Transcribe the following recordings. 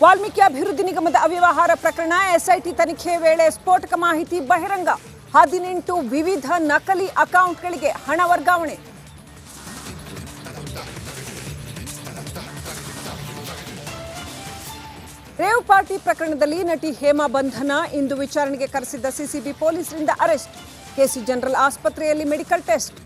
ವಾಲ್ಮೀಕಿ ಅಭಿವೃದ್ಧಿ ನಿಗಮದ ಅವ್ಯವಹಾರ ಪ್ರಕರಣ ಎಸ್ಐಟಿ ತನಿಖೆ ವೇಳೆ ಸ್ಫೋಟಕ ಮಾಹಿತಿ ಬಹಿರಂಗ. 18 ವಿವಿಧ ನಕಲಿ ಅಕೌಂಟ್ಗಳಿಗೆ ಹಣ ವರ್ಗಾವಣೆ. ರೇವ್ ಪಾರ್ಟಿ ಪ್ರಕರಣದಲ್ಲಿ ನಟಿ ಹೇಮಾ ಬಂಧನ. ಇಂದು ವಿಚಾರಣೆಗೆ ಕರೆಸಿದ್ದ ಸಿಸಿಬಿ ಪೊಲೀಸರಿಂದ ಅರೆಸ್ಟ್. ಕೆಸಿ ಜನರಲ್ ಆಸ್ಪತ್ರೆಯಲ್ಲಿ ಮೆಡಿಕಲ್ ಟೆಸ್ಟ್.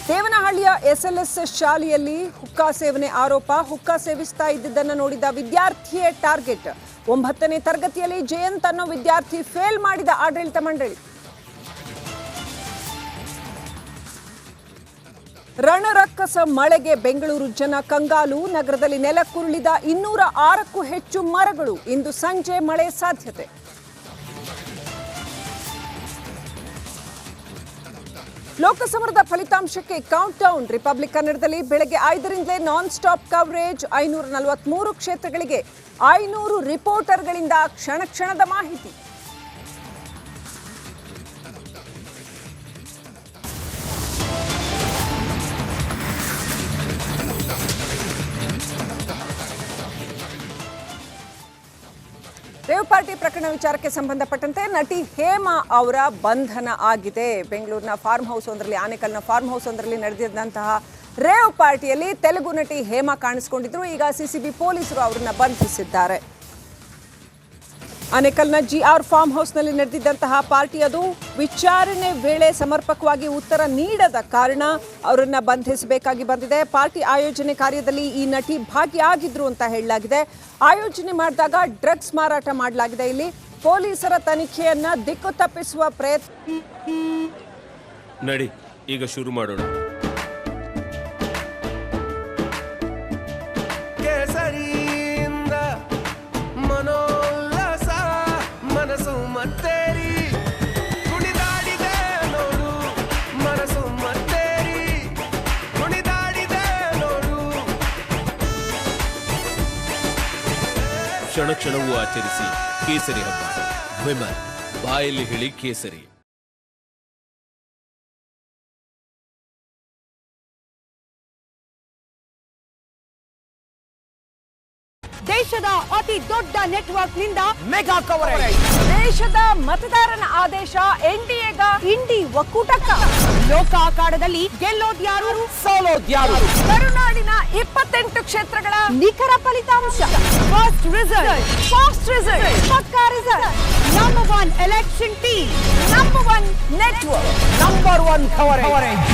ದೇವನಹಳ್ಳಿಯ ಎಸ್ಎಲ್ಎಸ್ ಶಾಲೆಯಲ್ಲಿ ಹುಕ್ಕಾ ಸೇವನೆ ಆರೋಪ. ಹುಕ್ಕಾ ಸೇವಿಸ್ತಾ ಇದ್ದುದನ್ನು ನೋಡಿದ ವಿದ್ಯಾರ್ಥಿಯೇ ಟಾರ್ಗೆಟ್. 9ನೇ ತರಗತಿಯಲ್ಲಿ ಜಯಂತ್ ಅನ್ನೋ ವಿದ್ಯಾರ್ಥಿ ಫೇಲ್ ಮಾಡಿದ ಆಡಳಿತ ಮಂಡಳಿ. ರಣರಕ್ಕಸ ಮಳೆಗೆ ಬೆಂಗಳೂರು ಜನ ಕಂಗಾಲು. ನಗರದಲ್ಲಿ ನೆಲಕ್ಕುರುಳಿದ 206ಕ್ಕೂ ಹೆಚ್ಚು ಮರಗಳು. ಇಂದು ಸಂಜೆ ಮಳೆ ಸಾಧ್ಯತೆ. ಲೋಕಸಮರದ ಫಲಿತಾಂಶಕ್ಕೆ ಕೌಂಟ್ ಡೌನ್. ರಿಪಬ್ಲಿಕ್ ಕನ್ನಡದಲ್ಲಿ ಬೆಳಗ್ಗೆ 5ರಿಂದಲೇ ನಾನ್ ಸ್ಟಾಪ್ ಕವರೇಜ್. 543 ಕ್ಷೇತ್ರಗಳಿಗೆ 500 ರಿಪೋರ್ಟರ್ಗಳಿಂದ ಕ್ಷಣ ಕ್ಷಣದ ಮಾಹಿತಿ. ರೇವ್ ಪಾರ್ಟಿ ಪ್ರಕರಣ ವಿಚಾರಕ್ಕೆ ಸಂಬಂಧಪಟ್ಟಂತೆ ನಟಿ ಹೇಮಾ ಅವರ ಬಂಧನ ಆಗಿದೆ. ಬೆಂಗಳೂರಿನ ಫಾರ್ಮ್ ಹೌಸ್ ಒಂದರಲ್ಲಿ, ಆನೇಕಲ್ನ ಫಾರ್ಮ್ ಹೌಸ್ ಒಂದರಲ್ಲಿ ನಡೆದಿದ್ದಂತಹ ರೇವ್ ಪಾರ್ಟಿಯಲ್ಲಿ ತೆಲುಗು ನಟಿ ಹೇಮಾ ಕಾಣಿಸಿಕೊಂಡಿದ್ರು. ಈಗ ಸಿಸಿಬಿ ಪೊಲೀಸರು ಅವರನ್ನ ಬಂಧಿಸಿದ್ದಾರೆ. ಆನೇಕಲ್ನ ಜಿಆರ್ ಫಾರ್ಮ್ ಹೌಸ್ನಲ್ಲಿ ನಡೆದಿದ್ದಂತಹ ಪಾರ್ಟಿ ಅದು. ವಿಚಾರಣೆ ವೇಳೆ ಸಮರ್ಪಕವಾಗಿ ಉತ್ತರ ನೀಡದ ಕಾರಣ ಅವರನ್ನ ಬಂಧಿಸಬೇಕಾಗಿ ಬಂದಿದೆ. ಪಾರ್ಟಿ ಆಯೋಜನೆ ಕಾರ್ಯದಲ್ಲಿ ಈ ನಟಿ ಭಾಗಿಯಾಗಿದ್ರು ಅಂತ ಹೇಳಲಾಗಿದೆ. ಆಯೋಜನೆ ಮಾಡಿದಾಗ ಡ್ರಗ್ಸ್ ಮಾರಾಟ ಮಾಡಲಾಗಿದೆ. ಇಲ್ಲಿ ಪೊಲೀಸರ ತನಿಖೆಯನ್ನ ದಿಕ್ಕು ತಪ್ಪಿಸುವ ಪ್ರಯತ್ನ. ನಡಿ ಈಗ ಶುರು ಮಾಡೋಣ. ಕ್ಷಣ ಕ್ಷಣವೂ ಆಚರಿಸಿ ಕೇಸರಿ ಹಬ್ಬ. ವಿಮಲ್ ಬಾಯಲ್ಲಿ ಹೇಳಿ ಕೇಸರಿ. ದೇಶದ ಅತಿ ದೊಡ್ಡ ನೆಟ್ವರ್ಕ್ ನಿಂದ ಮೆಗಾ ಕವರೇಜ್. ದೇಶದ ಮತದಾರನ ಆದೇಶ ಎನ್ಡಿಎಗ ಇಂಡಿ ಒಕ್ಕೂಟಕ್ಕ. ಲೋಕ ಅಖಾಡದಲ್ಲಿ ಗೆಲ್ಲೋದ್ಯಾರು ಸೋಲೋದ್ಯಾರು. ಕರುನಾಡಿನ 28 ಕ್ಷೇತ್ರಗಳ ನಿಖರ ಫಲಿತಾಂಶ. ಫಾಸ್ಟ್ ರಿಸಲ್ಟ್, ಪಕ್ಕಾ result. Number 1 election team, number 1 network, number 1 coverage.